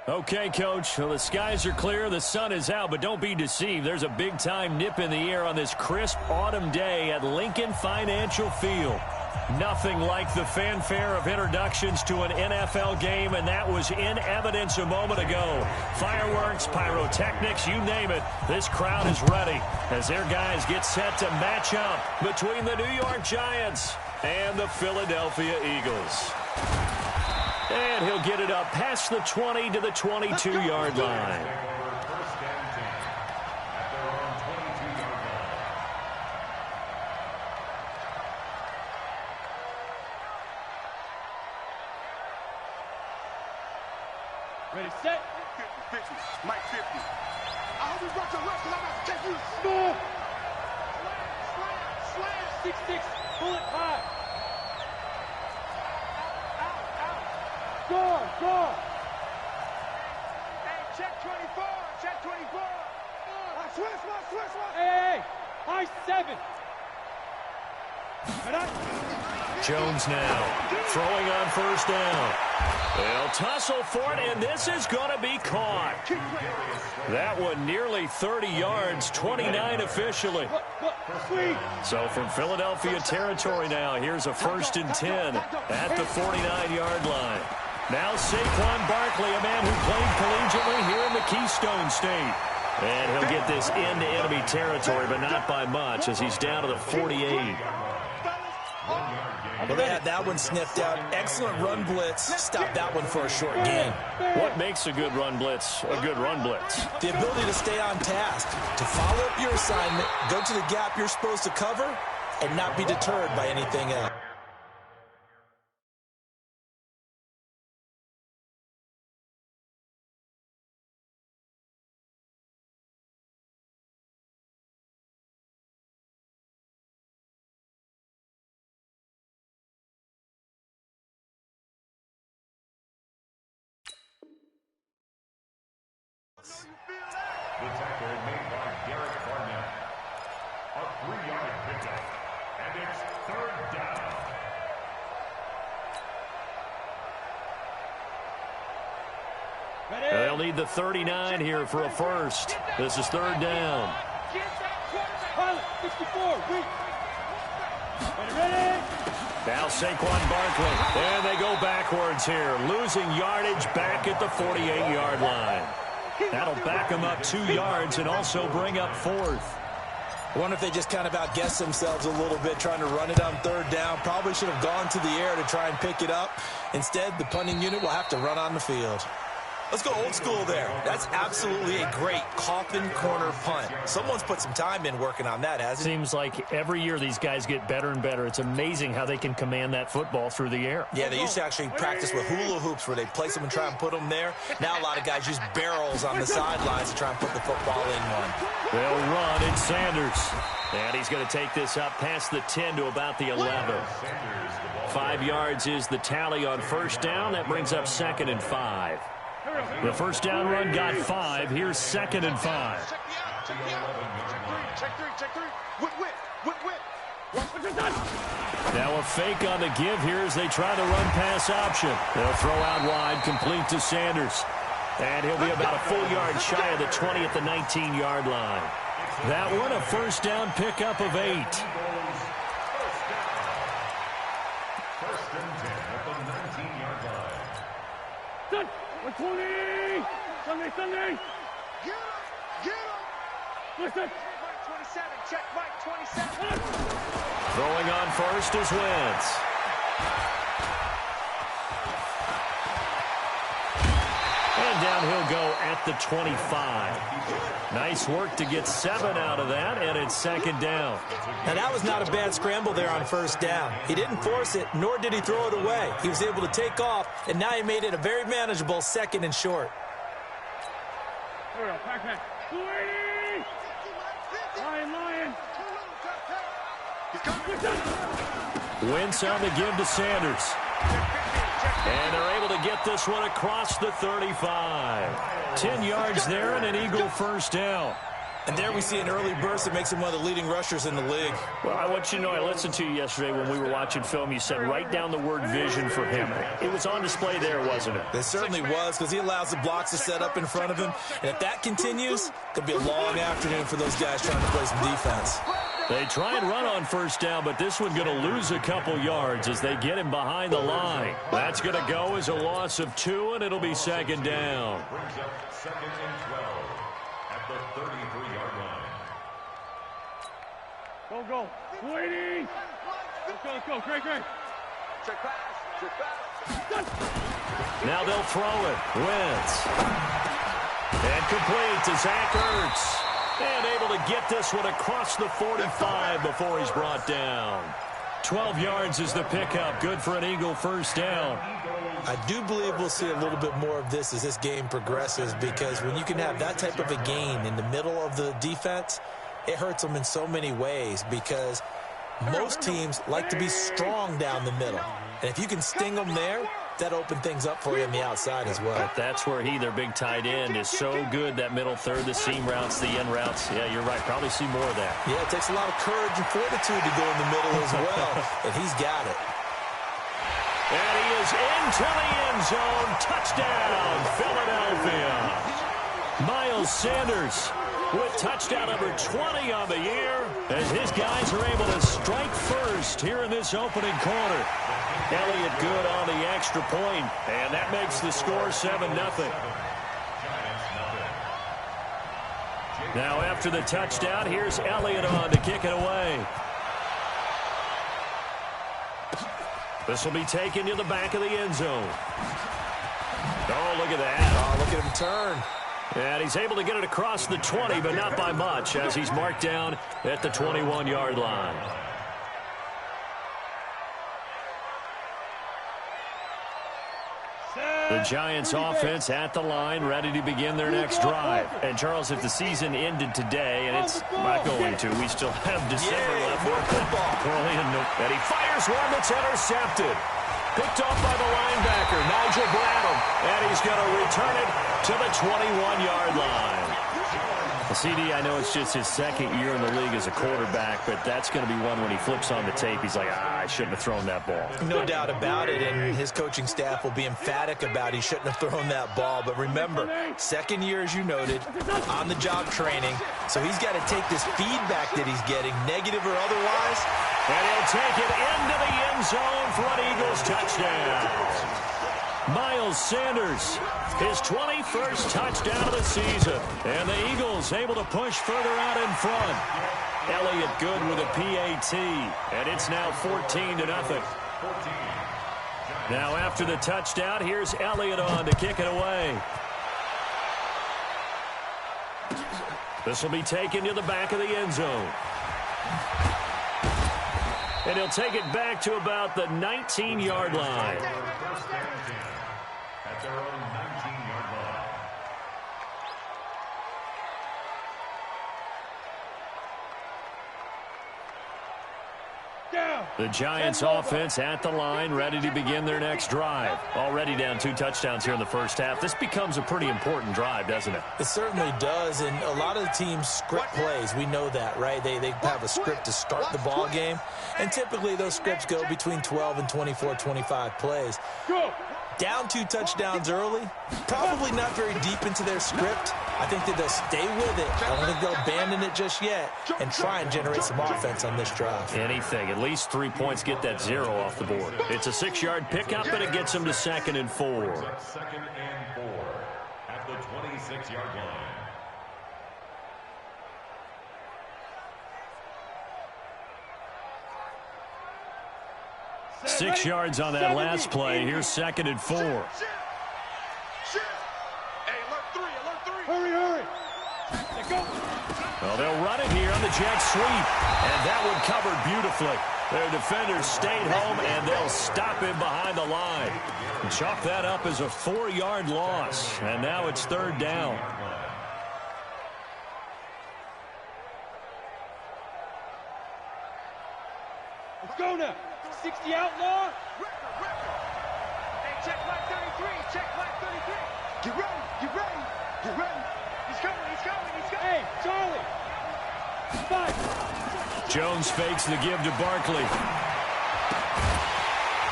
Okay, Coach. Well, the skies are clear. The sun is out, but don't be deceived. There's a big-time nip in the air on this crisp autumn day at Lincoln Financial Field. Nothing like the fanfare of introductions to an NFL game, and that was in evidence a moment ago. Fireworks, pyrotechnics, you name it. This crowd is ready as their guys get set to match up between the New York Giants and the Philadelphia Eagles. And he'll get it up past the 20 to the 22-yard line. Ready, set. 50, Mike 50. I hope you brought your rush because I'm about to take you. Score. Slam. 6-6. Pull it high. Score. Hey, check 24. Check 24. Switch. Hey. High 7. Jones now throwing on first down. They'll tussle for it, and this is going to be caught. That one nearly 30 yards, 29 officially. So from Philadelphia territory now, here's a 1st and 10 at the 49-yard line. Now Saquon Barkley, a man who played collegiately here in the Keystone State. And he'll get this into enemy territory, but not by much as he's down to the 48. Well, they had that one sniffed out. Excellent run blitz. Stop that one for a short gain. What makes a good run blitz a good run blitz? The ability to stay on task, to follow up your assignment, go to the gap you're supposed to cover, and not be deterred by anything else. The tackle made by Derek Barnett. A 3-yard pickup. And it's 3rd down. They'll need the 39 here for a first. This is 3rd down. Pilot, 64. Ready. Now Saquon Barkley. And they go backwards here. Losing yardage back at the 48-yard line. That'll back them up 2 yards and also bring up 4th. I wonder if they just kind of outguessed themselves a little bit trying to run it on 3rd down. Probably should have gone to the air to try and pick it up. Instead, the punting unit will have to run on the field. Let's go old school there. That's absolutely a great coffin corner punt. Someone's put some time in working on that, hasn't it? Seems like every year these guys get better and better. It's amazing how they can command that football through the air. Yeah, they used to actually practice with hula hoops where they place them and try and put them there. Now a lot of guys use barrels on the sidelines to try and put the football in one. They'll run in Sanders. And he's going to take this up past the 10 to about the 11. 5 yards is the tally on first down. That brings up 2nd and 5. The first down run got 5. Here's 2nd and 5. Check three. Whip. Now a fake on the give here as they try the run-pass option. They'll throw out wide, complete to Sanders. And he'll be about a full yard shy of the 20 at the 19-yard line. That one a first down pickup of 8. First and 10 at the 19-yard line. 20! Sunday! Get him! Listen! 27, check Mike, 27. Throwing on first is Wentz. And down he'll go at the 25. Nice work to get 7 out of that, and it's 2nd down. Now, that was not a bad scramble there on first down. He didn't force it, nor did he throw it away. He was able to take off, and now he made it a very manageable 2nd and short. Pac-Man. 280! Lion. Wentz on the give to Sanders. And they're able to get this one across the 35. 10 yards there and an Eagle first down. And there we see an early burst that makes him one of the leading rushers in the league. Well, I want you to know, I listened to you yesterday when we were watching film. You said write down the word vision for him. It was on display there, wasn't it? It certainly was, because he allows the blocks to set up in front of him. And if that continues, it'll be a long afternoon for those guys trying to play some defense. They try and run on first down, but this one going to lose a couple yards as they get him behind the line. That's going to go as a loss of 2, and it'll be second down. Brings up 2nd and 12 at the 33-yard line. Go. Waiting. Let's go. Great. Check pass. Now they'll throw it. Wentz. And complete to Zach Ertz. And able to get this one across the 45 before he's brought down. 12 yards is the pickup. Good for an Eagle first down. I do believe we'll see a little bit more of this as this game progresses, because when you can have that type of a gain in the middle of the defense, it hurts them in so many ways, because most teams like to be strong down the middle. And if you can sting them there, that opens things up for you on the outside as well. But that's where their big tight end, is so good, that middle third, the seam routes, the end routes. Yeah, you're right. Probably see more of that. Yeah, it takes a lot of courage and fortitude to go in the middle as well, and he's got it. And he is into the end zone. Touchdown, Philadelphia. Miles Sanders with touchdown number 20 on the year, as his guys are able to strike first here in this opening quarter. Elliott good on the extra point, and that makes the score 7-0. Now after the touchdown, here's Elliott on to kick it away. This will be taken to the back of the end zone. Oh, look at that. Oh, look at him turn. And he's able to get it across the 20, but not by much, as he's marked down at the 21-yard line. The Giants offense at the line, ready to begin their next drive. And, Charles, if the season ended today, and it's not going to, we still have December left. And he fires one that's intercepted. Picked off by the linebacker, Nigel Bradham. And he's going to return it to the 21-yard line. The CD, I know it's just his second year in the league as a quarterback, but that's going to be one when he flips on the tape. He's like, I shouldn't have thrown that ball. No doubt about it, and his coaching staff will be emphatic about he shouldn't have thrown that ball. But remember, second year, as you noted, on-the-job training, so he's got to take this feedback that he's getting, negative or otherwise. And he'll take it into the end zone for an Eagles touchdown. Miles Sanders, his 21st touchdown of the season. And the Eagles able to push further out in front. Elliott good with a PAT. And it's now 14-0. Now after the touchdown, here's Elliott on to kick it away. This will be taken to the back of the end zone. And he'll take it back to about the 19-yard line. At their own 19-yard line. The Giants offense at the line, ready to begin their next drive. Already down 2 touchdowns here in the first half. This becomes a pretty important drive, doesn't it? It certainly does, and a lot of the teams script plays. We know that, right? They have a script to start the ball game, and typically those scripts go between 12 and 24, 25 plays. Down 2 touchdowns early, probably not very deep into their script. I think that they'll stay with it. I don't think they'll abandon it just yet and try and generate some offense on this drive. Anything. At least 3 points, get that 0 off the board. It's a 6-yard pickup, and it gets them to 2nd and 4. 2nd and 4 at the 26-yard line. Six yards on that last play. Here's 2nd and 4. Hey, alert 3. Hurry. Let's go. Well, they'll run it here on the jet sweep. And that one covered beautifully. Their defenders stayed home, and they'll stop him behind the line. And chalk that up as a 4-yard loss. And now it's 3rd down. Let's go now. 60 outlaw. Hey, check flag 33. Get ready. Hey, Charlie. Jones fakes the give to Barkley.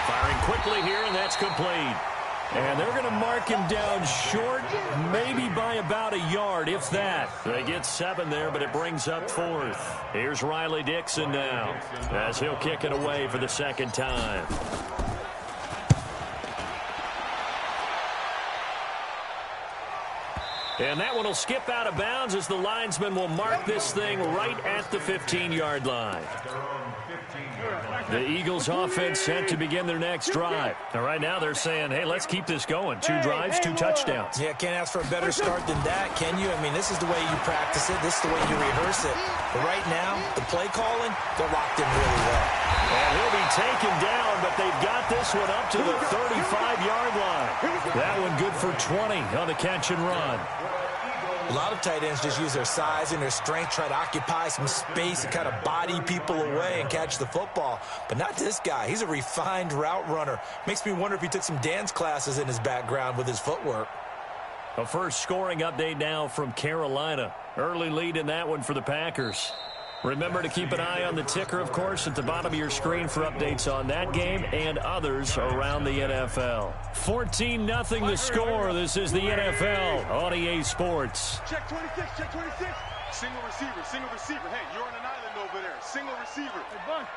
Firing quickly here, and that's complete. And they're going to mark him down short, maybe by about a yard, if that. They get 7 there, but it brings up 4th. Here's Riley Dixon now, as he'll kick it away for the second time. And that one will skip out of bounds as the linesman will mark this thing right at the 15-yard line. The Eagles offense set to begin their next drive. And right now they're saying, hey, let's keep this going. 2 drives, 2 touchdowns. Yeah, can't ask for a better start than that, can you? I mean, this is the way you practice it. This is the way you rehearse it. But right now, the play calling, they're locked in really well. And he'll be taken down, but they've got this one up to the 35-yard line. That one good for 20 on the catch and run. A lot of tight ends just use their size and their strength, try to occupy some space and kind of body people away and catch the football. But not this guy. He's a refined route runner. Makes me wonder if he took some dance classes in his background with his footwork. A first scoring update now from Carolina. Early lead in that one for the Packers. Remember to keep an eye on the ticker, of course, at the bottom of your screen for updates on that game and others around the NFL. 14-0 the score. This is the NFL on EA Sports. Check 26, check 26. Single receiver, single receiver. Hey, you're on an island over there. Single receiver. Hey, bunch.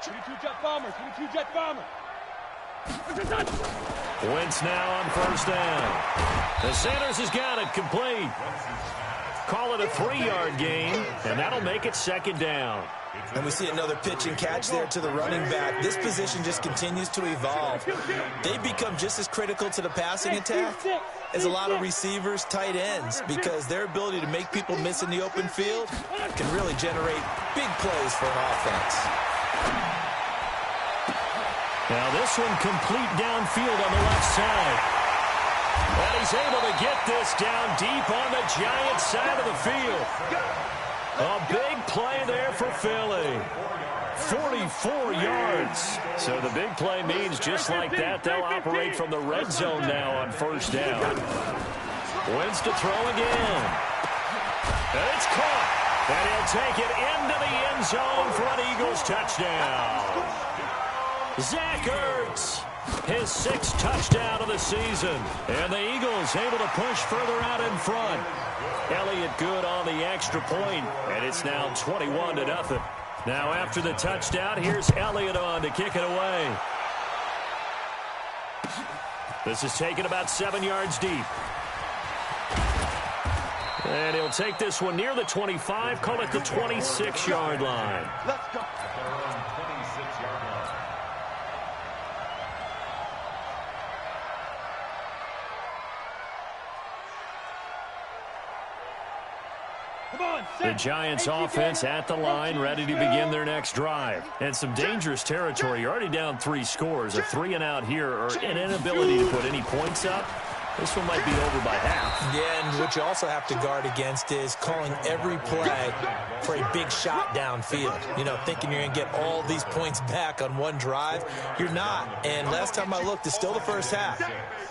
22 jet bomber, 22 jet bomber. Wentz now on first down. The Sanders has got it complete. Call it a 3-yard gain, and that'll make it second down. And we see another pitch and catch there to the running back. This position just continues to evolve. They become just as critical to the passing attack as a lot of receivers, tight ends, because their ability to make people miss in the open field can really generate big plays for an offense. Now this one complete downfield on the left side. And he's able to get this down deep on the Giants side of the field. A big play there for Philly. 44 yards. So the big play means just like that, they'll operate from the red zone now on first down. Wentz to throw again. And it's caught. And he'll take it into the end zone for an Eagles touchdown. Zach Ertz, his 6th touchdown of the season. And the Eagles able to push further out in front. Elliott good on the extra point, and it's now 21-0. Now after the touchdown, here's Elliott on to kick it away. This is taken about 7 yards deep. And he'll take this one near the 25, call it the 26-yard line. Let's go. The Giants offense at the line, ready to begin their next drive. And some dangerous territory. You're already down 3 scores. A 3-and-out here, or an inability to put any points up. This one might be over by half. Yeah, and what you also have to guard against is calling every play for a big shot downfield. You know, thinking you're going to get all these points back on one drive. You're not. And last time I looked, it's still the first half.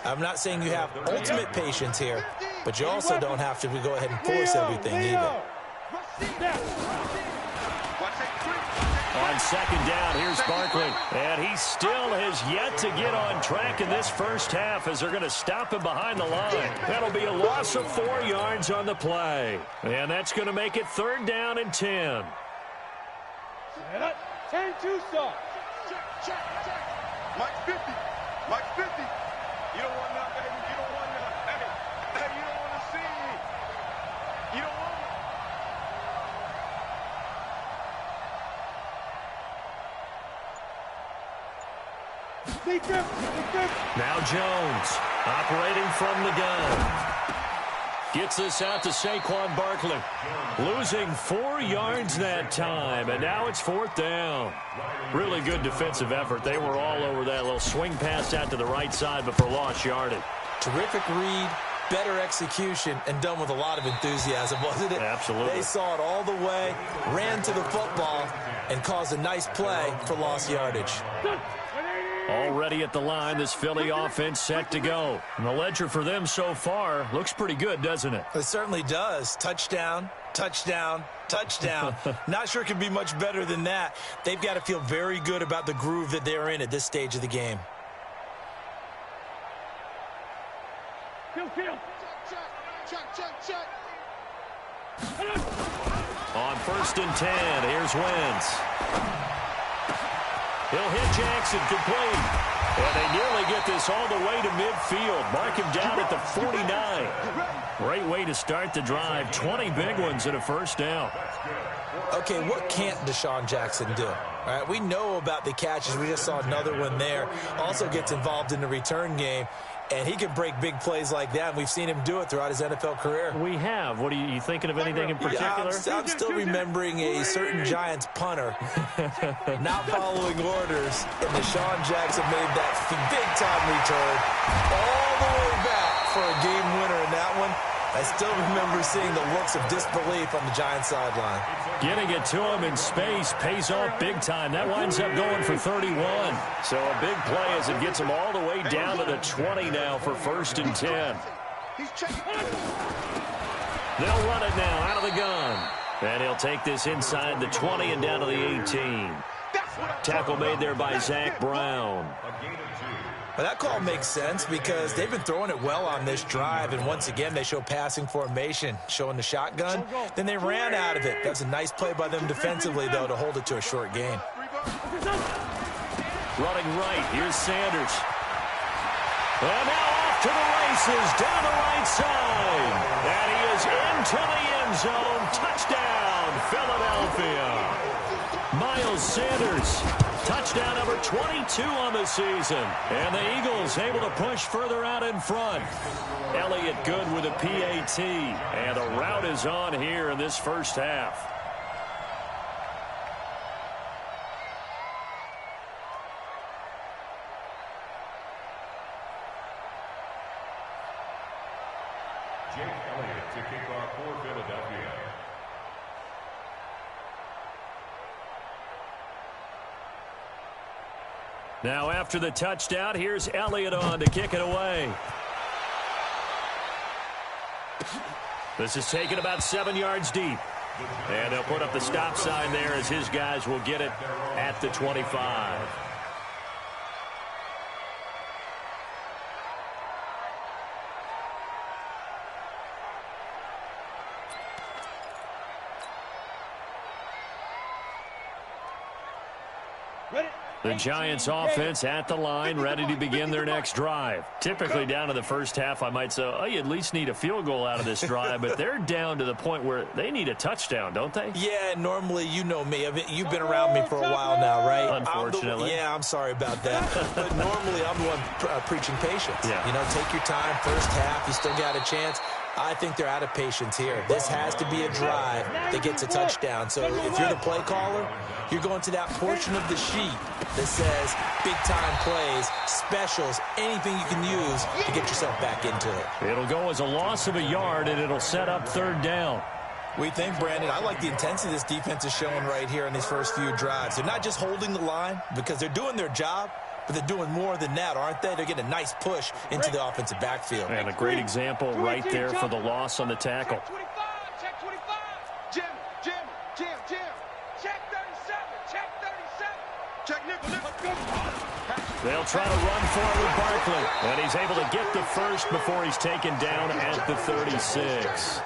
I'm not saying you have ultimate patience here, but you also don't have to go ahead and force everything either. On second down, here's Barkley. And he still has yet to get on track in this first half as they're going to stop him behind the line. That'll be a loss of 4 yards on the play. And that's going to make it 3rd down and 10. 10-2 stop. Check. Mike 50. Mike 50. You don't want nothing, baby. You don't want nothing. Hey, you don't want to see me. You don't want Now Jones, operating from the gun. Gets this out to Saquon Barkley. Losing 4 yards that time, and now it's 4th down. Really good defensive effort. They were all over that little swing pass out to the right side, but for lost yardage. Terrific read, better execution, and done with a lot of enthusiasm, wasn't it? Absolutely. They saw it all the way, ran to the football, and caused a nice play for lost yardage. Already at the line, this Philly offense set to go. And the ledger for them so far looks pretty good, doesn't it? It certainly does. Touchdown, touchdown, touchdown. Not sure it can be much better than that. They've got to feel very good about the groove that they're in at this stage of the game. Check. On 1st and 10, here's Wentz. He'll hit Jackson complete. And they nearly get this all the way to midfield. Mark him down at the 49. Great way to start the drive. 20 big ones and a first down. Okay, what can't Deshaun Jackson do? All right, we know about the catches. We just saw another one there. Also gets involved in the return game. And he can break big plays like that. And we've seen him do it throughout his NFL career. We have. What are you thinking of anything in particular? Yeah, I'm still remembering a certain Giants punter not following orders. And Deshaun Jackson made that big-time return all the way back for a game winner in that one. I still remember seeing the looks of disbelief on the Giants sideline. Getting it to him in space pays off big time. That winds up going for 31. So a big play as it gets him all the way down to the 20 now for 1st and 10. They'll run it now out of the gun. And he'll take this inside the 20 and down to the 18. Tackle made there by Zach Brown. But that call makes sense because they've been throwing it well on this drive, and once again they show passing formation, showing the shotgun. Then they ran out of it. That's a nice play by them defensively, though, to hold it to a short gain. Running right, here's Sanders. And now off to the races, down the right side. And he is into the end zone. Touchdown, Philadelphia. Miles Sanders, touchdown number 22 on the season. And the Eagles able to push further out in front. Elliott good with a PAT. And the route is on here in this first half. Jake Elliott to kick off for Philadelphia. Now after the touchdown, here's Elliott on to kick it away. This is taken about 7 yards deep. And they'll put up the stop sign there as his guys will get it at the 25. The Giants offense at the line, ready to begin their next drive. Typically down to the first half, I might say, oh, you at least need a field goal out of this drive, but they're down to the point where they need a touchdown, don't they? Yeah, normally, you know me. You've been around me for a while now, right? Unfortunately. I'm sorry about that. But normally, I'm the one preaching patience. Yeah. You know, take your time, first half, you still got a chance. I think they're out of patience here. This has to be a drive that gets a touchdown. So if you're the play caller, you're going to that portion of the sheet that says big-time plays, specials, anything you can use to get yourself back into it. It'll go as a loss of a yard, and it'll set up 3rd down. We think, Brandon, I like the intensity this defense is showing right here in these first few drives. They're not just holding the line because they're doing their job, but they're doing more than that, aren't they? They're getting a nice push into the offensive backfield. And a great example right there for the loss on the tackle. Check 25. Jim. Check 37. Check nickel. They'll try to run forward Barkley. And he's able to get the first before he's taken down at the 36.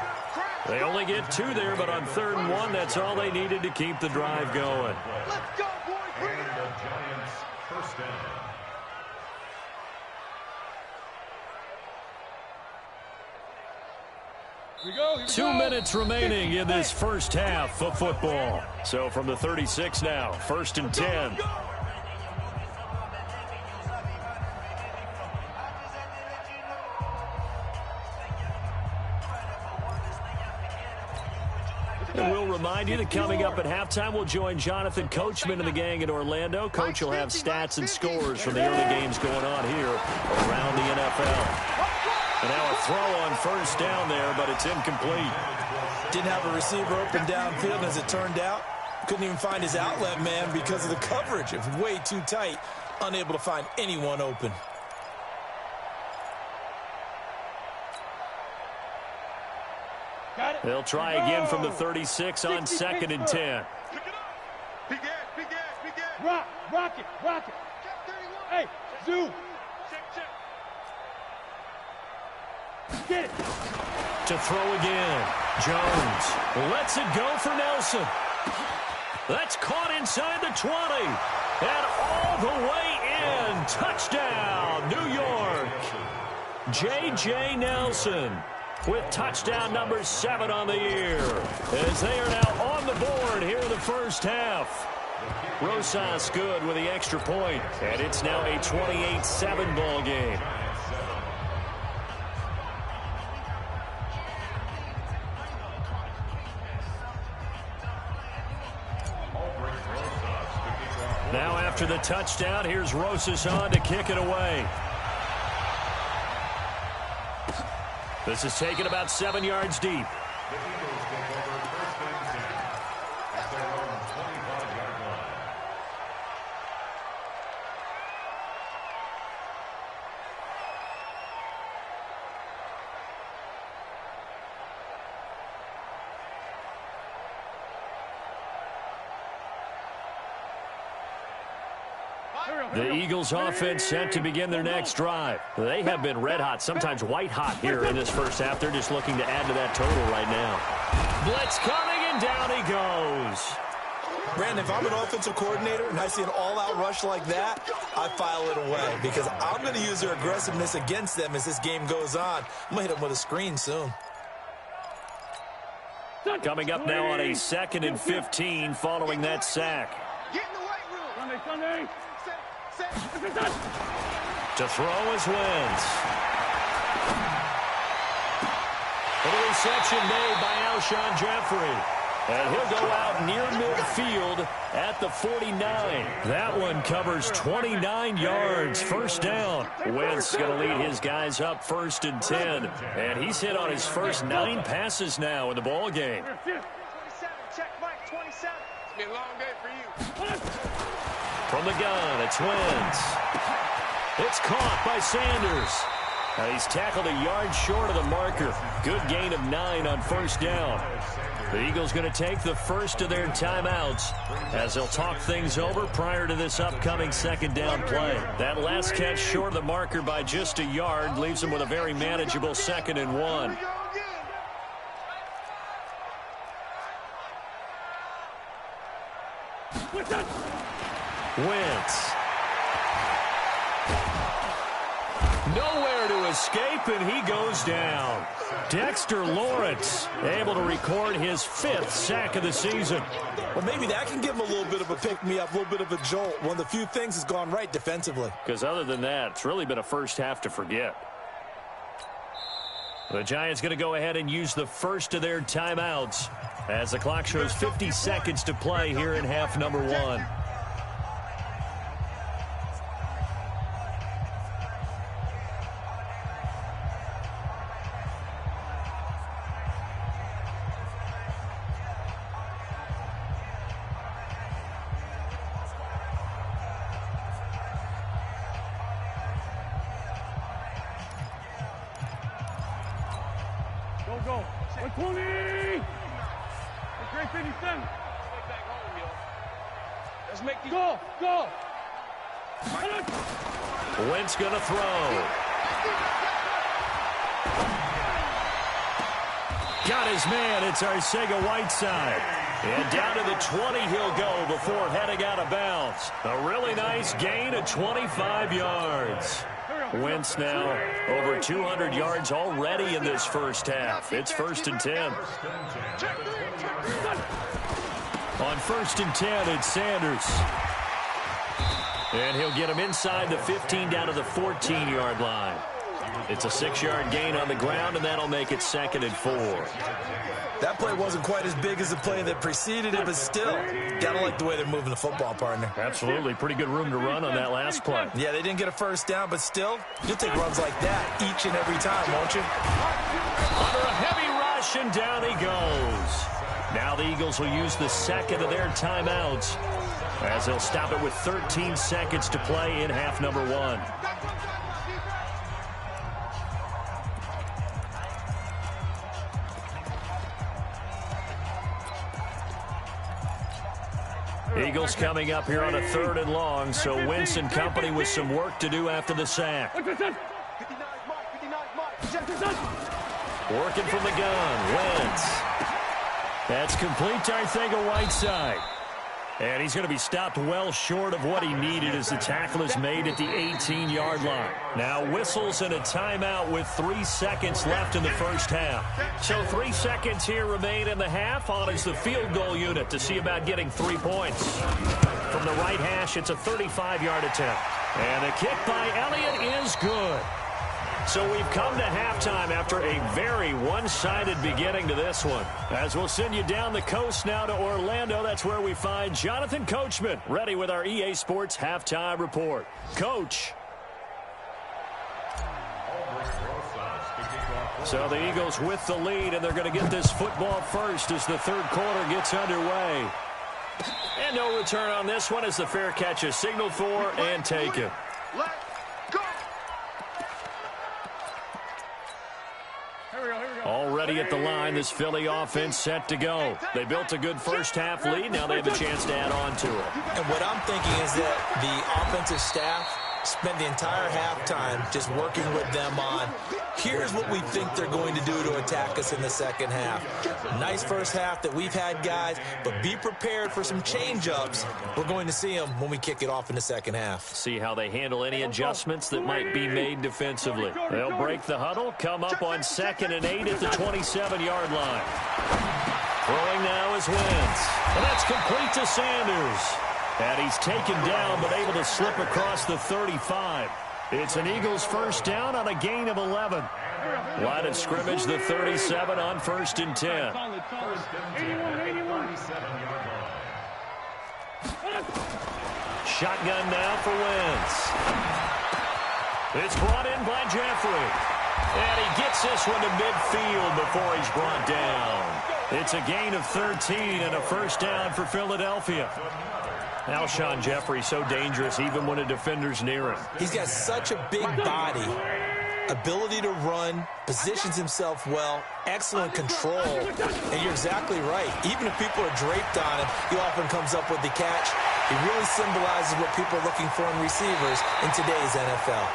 They only get 2 there, but on 3rd and 1, that's all they needed to keep the drive going. Let's go, boys. Bring And it. the Giants first down. 2 minutes remaining in this first half of football. So from the 36 now, 1st and 10. And we'll remind you that coming up at halftime, we'll join Jonathan Coachman and the gang in Orlando. Coach will have stats and scores from the early games going on here around the NFL. And now a throw on 1st down there, but it's incomplete. Didn't have a receiver open downfield, and as it turned out, couldn't even find his outlet man because of the coverage. It was way too tight unable to find anyone open. They'll try again from the 36 on 2nd and 10. Big ass, big ass, big ass. Rock it. Hey, Zoo. Check. Get it. To throw again. Jones lets it go for Nelson. That's caught inside the 20. And all the way in. Touchdown, New York. J.J. Nelson with touchdown number 7 on the year, as they are now on the board here in the first half. Rosas good with the extra point, and it's now a 28-7 ball game. Now after the touchdown, here's Rosas on to kick it away. This is taken about 7 yards deep. The Eagles take over 1st and 10 at their own 25-yard line. The Eagles offense set to begin their next drive. They have been red hot, sometimes white hot here in this first half. They're just looking to add to that total right now. Blitz coming, and down he goes. Brandon, if I'm an offensive coordinator and I see an all-out rush like that, I file it away because I'm going to use their aggressiveness against them as this game goes on. I'm going to hit them with a screen soon. Coming up now on a 2nd and 15 following that sack. Get in the weight room. Sunday. To throw is Wentz. The reception made by Alshon Jeffrey. And he'll go out near midfield at the 49. That one covers 29 yards. First down. Wentz going to lead his guys up 1st and 10. And he's hit on his first 9 passes now in the ball game. 27, check Mike, 27. It's been a long day for you. From the gun, it's Wentz. It's caught by Sanders. Now he's tackled a yard short of the marker. Good gain of 9 on first down. The Eagles going to take the first of their timeouts as they'll talk things over prior to this upcoming 2nd down play. That last catch short of the marker by just a yard leaves them with a very manageable 2nd and 1. Wentz. Nowhere to escape, and he goes down. Dexter Lawrence able to record his 5th sack of the season. Well, maybe that can give him a little bit of a pick-me-up, a little bit of a jolt. One of the few things has gone right defensively. Because other than that, it's really been a first half to forget. The Giants going to go ahead and use the first of their timeouts as the clock shows 50 seconds to play here in half number 1. Go. 120. Great 57. Let's make these. Go. Wentz going to throw. Got his man. It's Arcega-Whiteside. And down to the 20 he'll go before heading out of bounds. A really nice gain of 25 yards. Wentz now over 200 yards already in this first half. It's 1st and 10. On 1st and 10, it's Sanders. And he'll get him inside the 15 down to the 14-yard line. It's a 6-yard gain on the ground, and that'll make it 2nd and 4. That play wasn't quite as big as the play that preceded it, but still, gotta like the way they're moving the football, partner. Absolutely. Pretty good room to run on that last play. Yeah, they didn't get a first down, but still, you'll take runs like that each and every time, won't you? Under a heavy rush, and down he goes. Now the Eagles will use the second of their timeouts as they'll stop it with 13 seconds to play in half number 1. Eagles coming up here on a 3rd and long, so Wentz and company with some work to do after the sack. Working from the gun, Wentz. That's complete to Arcega-Whiteside. And he's going to be stopped well short of what he needed as the tackle is made at the 18-yard line. Now whistles and a timeout with 3 seconds left in the first half. So 3 seconds here remain in the half. On is the field goal unit to see about getting 3 points. From the right hash, it's a 35-yard attempt. And the kick by Elliott is good. So we've come to halftime after a very one-sided beginning to this one. As we'll send you down the coast now to Orlando, that's where we find Jonathan Coachman, ready with our EA Sports Halftime Report. Coach. So the Eagles with the lead, and they're going to get this football first as the 3rd quarter gets underway. And no return on this one as the fair catch is signaled for and taken. Already at the line, this Philly offense set to go. They built a good first half lead. Now they have a chance to add on to it. And what I'm thinking is that the offensive staff spent the entire halftime just working with them on, here's what we think they're going to do to attack us in the second half. Nice first half that we've had, guys, but be prepared for some change-ups. We're going to see them when we kick it off in the second half. See how they handle any adjustments that might be made defensively. They'll break the huddle, come up on 2nd and 8 at the 27-yard line. Throwing now is Wentz. And that's complete to Sanders. And he's taken down, but able to slip across the 35. It's an Eagles first down on a gain of 11. Line of scrimmage, the 37 on 1st and 10. Shotgun now for Wentz. It's brought in by Jeffrey. And he gets this one to midfield before he's brought down. It's a gain of 13 and a first down for Philadelphia. Alshon Jeffrey so dangerous even when a defender's near him. He's got such a big body, ability to run, positions himself well, excellent control. And you're exactly right. Even if people are draped on him, he often comes up with the catch. He really symbolizes what people are looking for in receivers in today's NFL.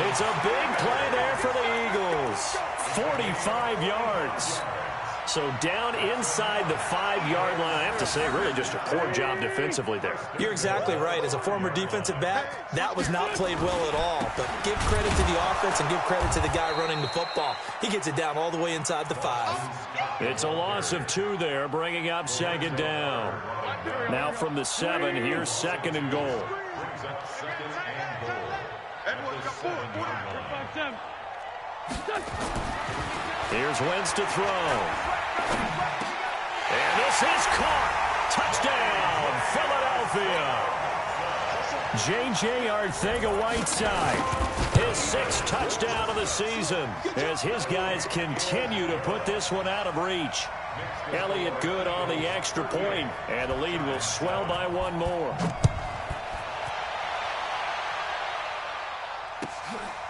It's a big play there for the Eagles. 45 yards. So down inside the 5-yard line. I have to say, really just a poor job defensively there. You're exactly right. As a former defensive back, that was not played well at all. But give credit to the offense and give credit to the guy running the football. He gets it down all the way inside the 5. It's a loss of 2 there, bringing up 2nd down. Now from the 7, here's 2nd and goal. Here's Wentz to throw. And this is caught. Touchdown, Philadelphia. J.J. Arcega-Whiteside, his 6th touchdown of the season as his guys continue to put this one out of reach. Elliott good on the extra point, and the lead will swell by 1 more.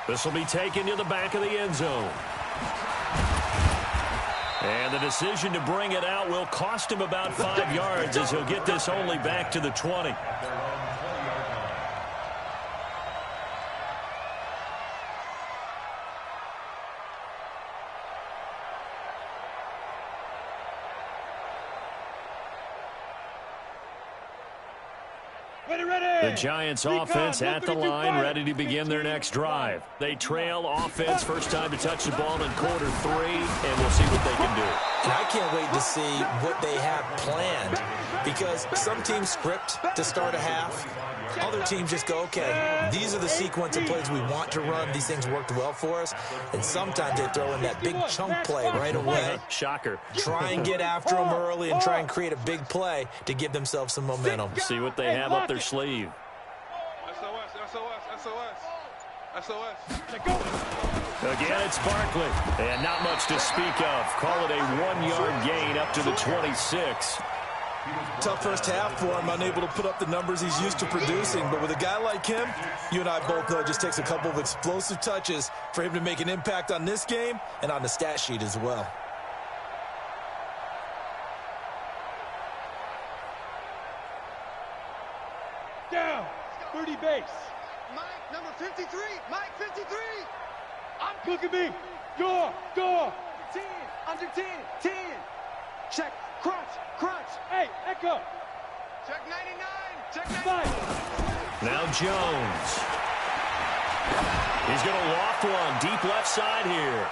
This will be taken to the back of the end zone. And the decision to bring it out will cost him about 5 yards as he'll get this only back to the 20. The Giants offense at the line, ready to begin their next drive. They trail offense, first time to touch the ball in quarter 3, and we'll see what they can do. And I can't wait to see what they have planned, because some teams script to start a half. Other teams just go, okay, these are the sequence of plays we want to run. These things worked well for us. And sometimes they throw in that big chunk play right away. Shocker. Try and get after them early and try and create a big play to give themselves some momentum. See what they have up their sleeve. Again, it's Barkley. And not much to speak of. Call it a 1-yard gain up to the 26. Tough first half for him, unable to put up the numbers he's used to producing. But with a guy like him, you and I both know it just takes a couple of explosive touches for him to make an impact on this game and on the stat sheet as well. Down. 30 base. Mike, number 53. Mike, 53. Look at me. Door. 10. Under 10. 10. Check. Crunch. Hey, Echo. Check 99. Check 99. 5. Now Jones. He's going to loft one deep left side here.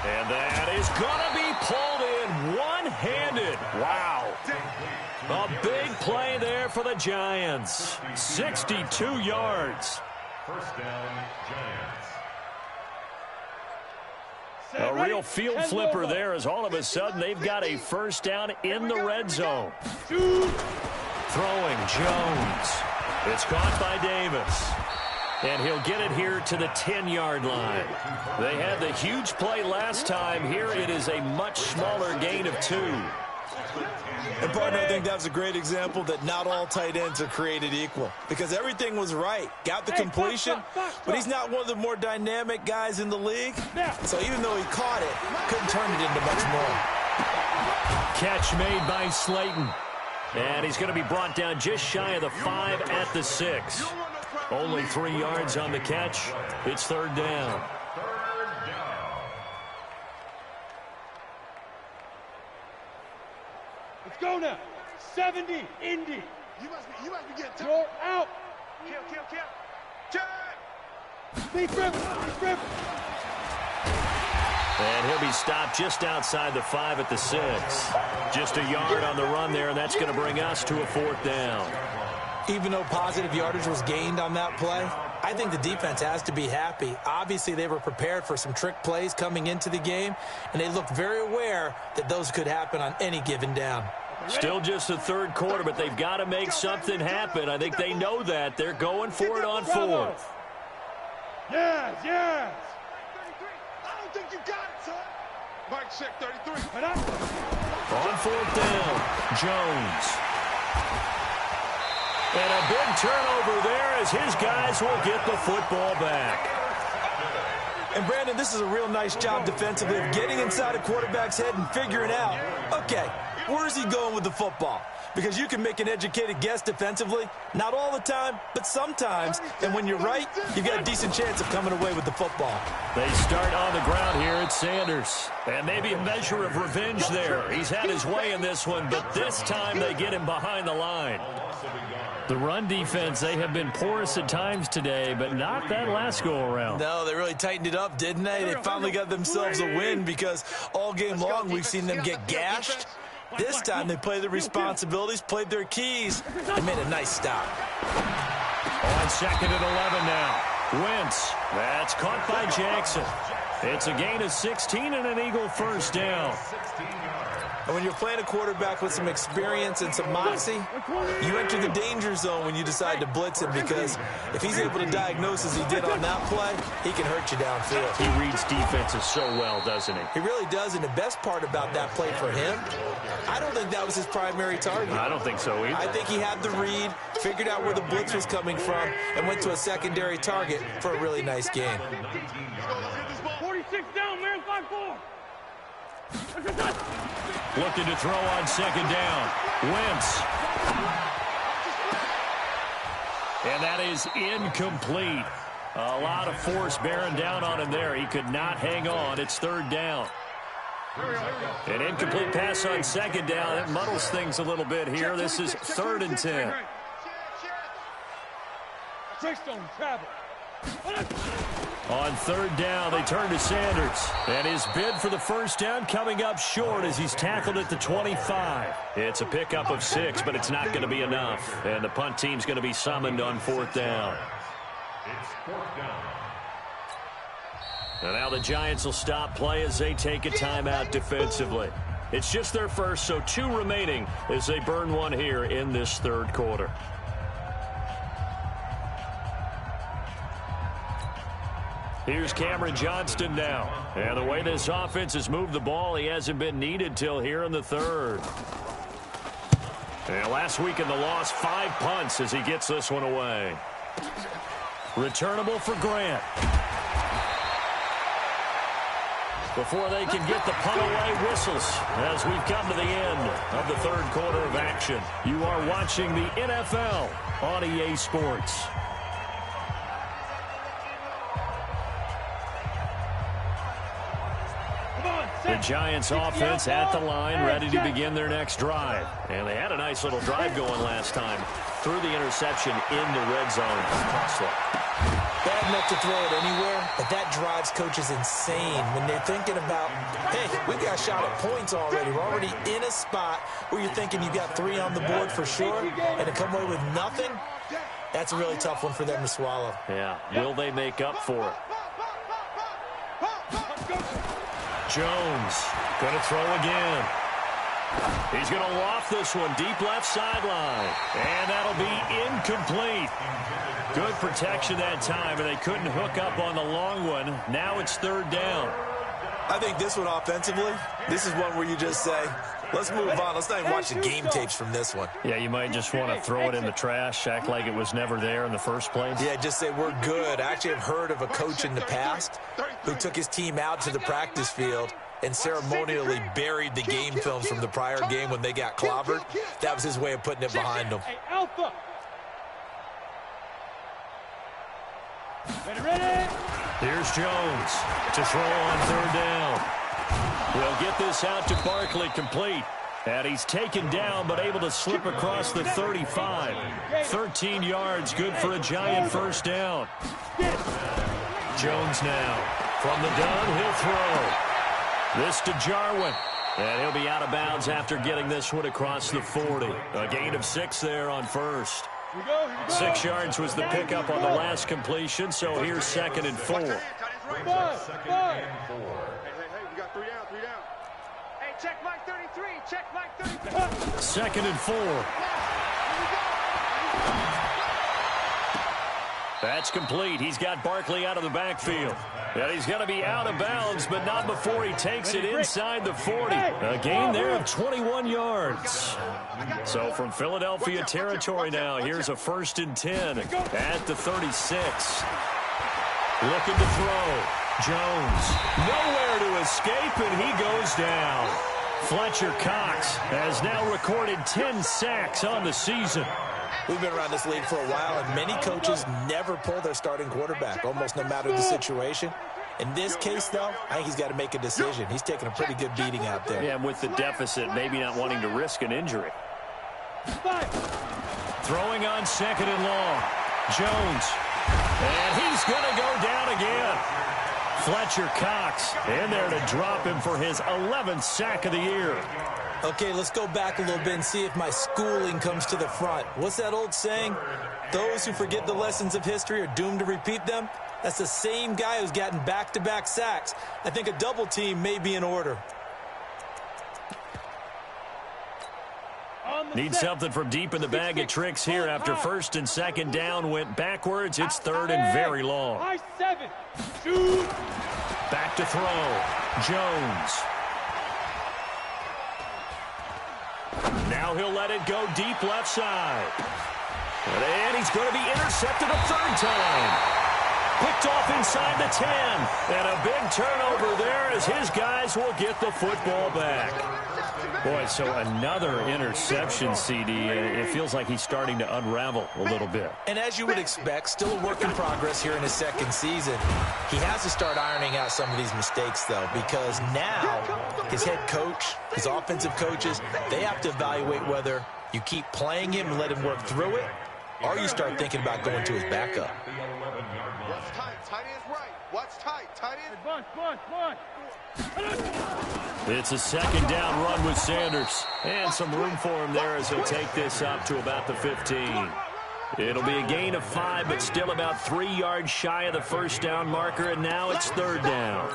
And that is going to be pulled in one-handed. Wow. A big play there for the Giants. 62 yards. First down, Giants. A real field flipper there as all of a sudden they've got a first down in the red zone. Throwing Jones. It's caught by Davis. And he'll get it here to the 10-yard line. They had the huge play last time. Here it is a much smaller gain of 2. And, partner, I think that was a great example that not all tight ends are created equal. Because everything was right. Got the completion, but he's not one of the more dynamic guys in the league. So even though he caught it, couldn't turn it into much more. Catch made by Slayton. And he's going to be brought down just shy of the 5 at the 6. Only 3 yards on the catch. It's third down. Let's go now. 70. Indy. You must be getting tough. You're out. Kill. Check. Speed grip. And he'll be stopped just outside the 5 at the 6. Just a yard on the run there, and that's going to bring us to a fourth down. Even though positive yardage was gained on that play, I think the defense has to be happy. Obviously, they were prepared for some trick plays coming into the game, and they looked very aware that those could happen on any given down. Still just the third quarter, but they've got to make something happen. I think they know that. They're going for it on fourth. Yes. I don't think you got it, son. Mike, check 33. On fourth down, Jones. And a big turnover there as his guys will get the football back. And, Brandon, this is a real nice job defensively of getting inside a quarterback's head and figuring out, okay, where is he going with the football? Because you can make an educated guess defensively, not all the time, but sometimes. And when you're right, you've got a decent chance of coming away with the football. They start on the ground here at Sanders. And maybe a measure of revenge there. He's had his way in this one, but this time they get him behind the line. The run defense, they have been porous at times today, but not that last go-around. No, they really tightened it up, didn't they? They finally got themselves a win because all game long we've seen them get gashed. This time they played their responsibilities, played their keys, and made a nice stop. On second and 11 now. Wentz. That's caught by Jackson. It's a gain of 16 and an Eagle first down. And when you're playing a quarterback with some experience and some moxie, you enter the danger zone when you decide to blitz him, because if he's able to diagnose as he did on that play, he can hurt you downfield. He reads defenses so well, doesn't he? He really does, and the best part about that play for him, I don't think that was his primary target. I don't think so either. I think he had the read, figured out where the blitz was coming from, and went to a secondary target for a really nice game. 46 down, man. 5-4. Looking to throw on second down. Wentz. And that is incomplete. A lot of force bearing down on him there. He could not hang on. It's third down. An incomplete pass on second down. It muddles things a little bit here. This is third and 10. Trickstone travel. On third down, they turn to Sanders. And his bid for the first down coming up short as he's tackled at the 25. It's a pickup of 6, but it's not going to be enough. And the punt team's going to be summoned on fourth down. It's fourth down. And now the Giants will stop play as they take a timeout defensively. It's just their first, so 2 remaining as they burn one here in this third quarter. Here's Cameron Johnston now. And the way this offense has moved the ball, he hasn't been needed till here in the third. And last week in the loss, 5 punts as he gets this one away. Returnable for Grant. Before they can get the punt away, whistles as we've come to the end of the third quarter of action. You are watching the NFL on EA Sports. The Giants offense at the line, ready to begin their next drive. And they had a nice little drive going last time. Threw the interception in the red zone. Bad enough to throw it anywhere, but that drives coaches insane when they're thinking about, hey, we got a shot at points already. We're already in a spot where you're thinking you got 3 on the board for sure, and to come away with nothing, that's a really tough one for them to swallow. Yeah, will they make up for it? Jones going to throw again. He's going to loft this one deep left sideline. And that'll be incomplete. Good protection that time, and they couldn't hook up on the long one. Now it's third down. I think this one offensively, this is one where you just say, let's move on. Let's not even watch the game tapes from this one. Yeah, you might just want to throw it in the trash, act like it was never there in the first place. Yeah, just say we're good. I actually have heard of a coach in the past who took his team out to the practice field and ceremonially buried the game films from the prior game when they got clobbered. That was his way of putting it behind them. Alpha. Ready? Here's Jones to throw on third down. We'll get this out to Barkley complete. And he's taken down but able to slip across the 35. 13 yards, good for a Giant first down. Jones now from the gun, he'll throw. This to Jarwin. And he'll be out of bounds after getting this one across the 40. A gain of 6 there on first. 6 yards was the pickup on the last completion, so here's 2nd and 4. Hey, we got 3 down, 3 down. Hey, check Mike 33, check Mike 33. 2nd and 4. That's complete. He's got Barkley out of the backfield. And he's going to be out of bounds, but not before he takes it inside the 40. A gain there of 21 yards. So from Philadelphia territory now, here's a 1st and 10 at the 36. Looking to throw. Jones nowhere to escape, and he goes down. Fletcher Cox has now recorded 10 sacks on the season. We've been around this league for a while, and many coaches never pull their starting quarterback, almost no matter the situation. In this case, though, I think he's got to make a decision. He's taking a pretty good beating out there. Yeah, and with the deficit, maybe not wanting to risk an injury. Throwing on 2nd and long. Jones. And he's going to go down again. Fletcher Cox in there to drop him for his 11th sack of the year. Okay, let's go back a little bit and see if my schooling comes to the front. What's that old saying? Those who forget the lessons of history are doomed to repeat them. That's the same guy who's gotten back-to-back sacks. I think a double team may be in order. Need something from deep in the bag of tricks here after 1st and 2nd down went backwards. It's 3rd and very long. Back to throw. Jones. Now he'll let it go deep left side. And he's going to be intercepted a 3rd time. Picked off inside the 10. And a big turnover there as his guys will get the football back. Boy, so another interception, CD. It feels like he's starting to unravel a little bit. And as you would expect, still a work in progress here in his 2nd season. He has to start ironing out some of these mistakes, though, because now his head coach, his offensive coaches, they have to evaluate whether you keep playing him and let him work through it, or you start thinking about going to his backup. Watch tight. Tight end's right. Watch tight. Tight end. Bunch. It's a 2nd down run with Sanders. And some room for him there as he'll take this up to about the 15. It'll be a gain of 5, but still about 3 yards shy of the 1st down marker, and now it's 3rd down.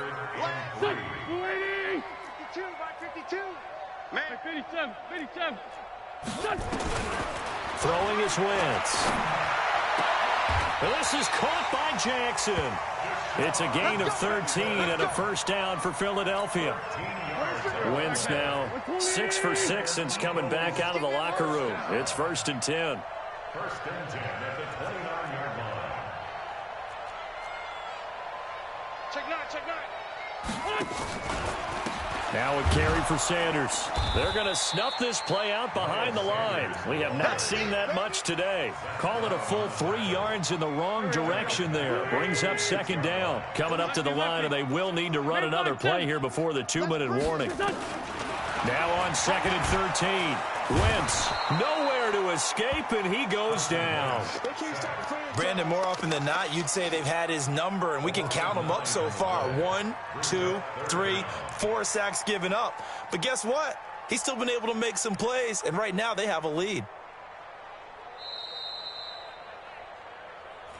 52, by 52. Man, 57. Throwing is Wentz. This is caught by Jackson. It's a gain of 13 and a first down for Philadelphia. Wentz now 6 for 6 since coming back out of the locker room. It's 1st and 10. 1st and 10 at the 29-yard line. Check nine. Now a carry for Sanders. They're going to snuff this play out behind the line. We have not seen that much today. Call it a full 3 yards in the wrong direction there. Brings up 2nd down. Coming up to the line, and they will need to run another play here before the 2-minute warning. Now on 2nd and 13. Wentz nowhere to escape, and he goes down. Brandon, more often than not, you'd say they've had his number, and we can count them up so far. 1, 2, 3, 4 sacks given up. But guess what? He's still been able to make some plays, and right now they have a lead.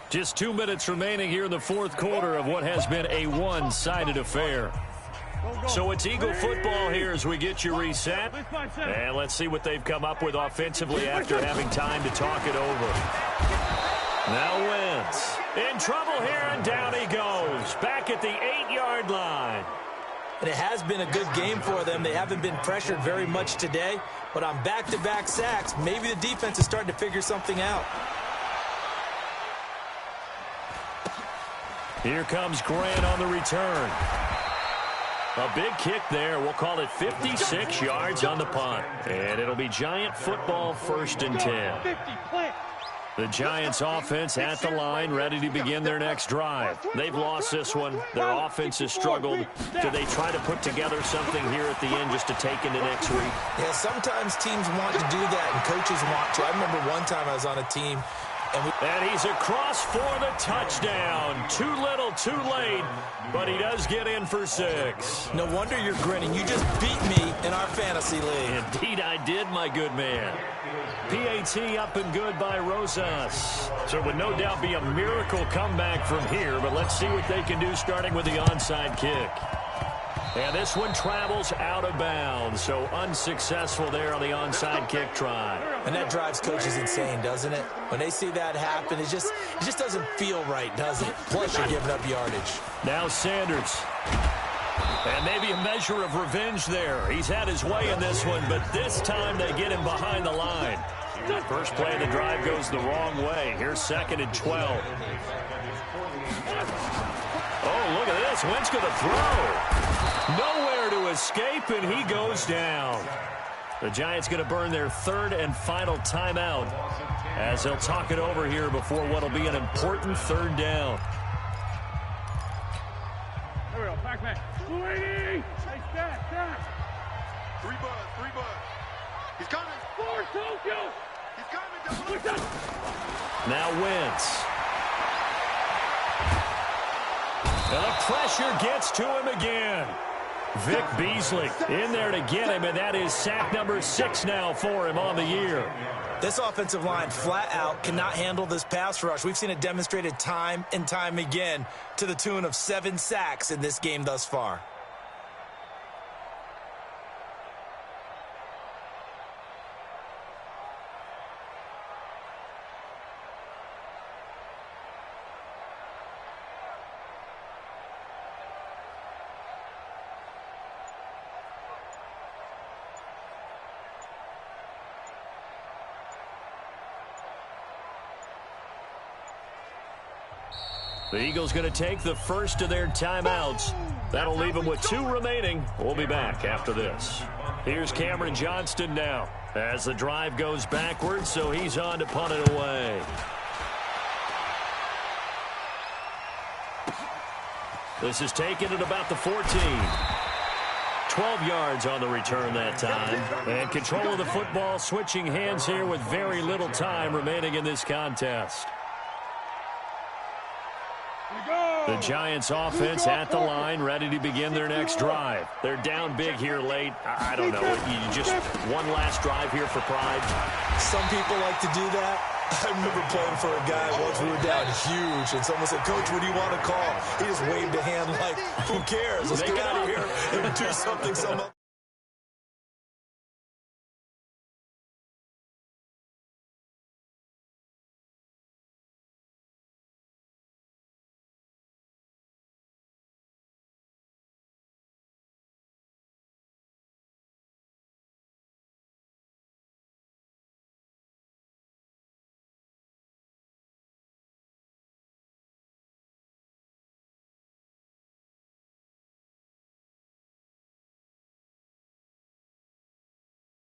Just 2 minutes remaining here in the 4th quarter of what has been a one-sided affair. So it's Eagle football here as we get you reset. And let's see what they've come up with offensively after having time to talk it over. Now Wentz in trouble here, and down he goes. Back at the 8-yard line. And it has been a good game for them. They haven't been pressured very much today. But on back-to-back sacks, maybe the defense is starting to figure something out. Here comes Grant on the return. A big kick there. We'll call it 56 yards on the punt. And it'll be Giant football, 1st and 10. The Giants offense at the line, ready to begin their next drive. They've lost this one. Their offense has struggled. Do they try to put together something here at the end just to take into next week? Yeah, sometimes teams want to do that and coaches want to. I remember one time I was on a team. And he's across for the touchdown. Too little, too late, but he does get in for 6. No wonder you're grinning. You just beat me in our fantasy league. Indeed I did, my good man. PAT up and good by Rosas. So it would no doubt be a miracle comeback from here, but let's see what they can do starting with the onside kick. And this one travels out of bounds, so unsuccessful there on the onside kick try. And that drives coaches insane, doesn't it? When they see that happen, it just doesn't feel right, does it? Plus, you're giving up yardage. Now Sanders. And maybe a measure of revenge there. He's had his way in this one, but this time they get him behind the line. First play of the drive goes the wrong way. Here's 2nd and 12. Oh, look at this. Wentz going to throw. Nowhere to escape, and he goes down. The Giants going to burn their 3rd and final timeout as they'll talk it over here before what will be an important 3rd down. There we go. Back. 280. Back. 3 bud. He's coming. 4 Tokyo. He's coming. Now Wentz. And the pressure gets to him again. Vic Beasley in there to get him, and that is sack number 6 now for him on the year. This offensive line flat out cannot handle this pass rush. We've seen it demonstrated time and time again to the tune of 7 sacks in this game thus far. The Eagles going to take the first of their timeouts. That'll leave them with 2 remaining. We'll be back after this. Here's Cameron Johnston now as the drive goes backwards, so he's on to punt it away. This is taken at about the 14. 12 yards on the return that time. And control of the football switching hands here with very little time remaining in this contest. The Giants offense at the line, ready to begin their next drive. They're down big here late. I don't know. You just one last drive here for pride. Some people like to do that. I remember playing for a guy once. We were down huge, and someone said, "Coach, what do you want to call?" He just waved a hand like, "Who cares? Let's get out of here and do something."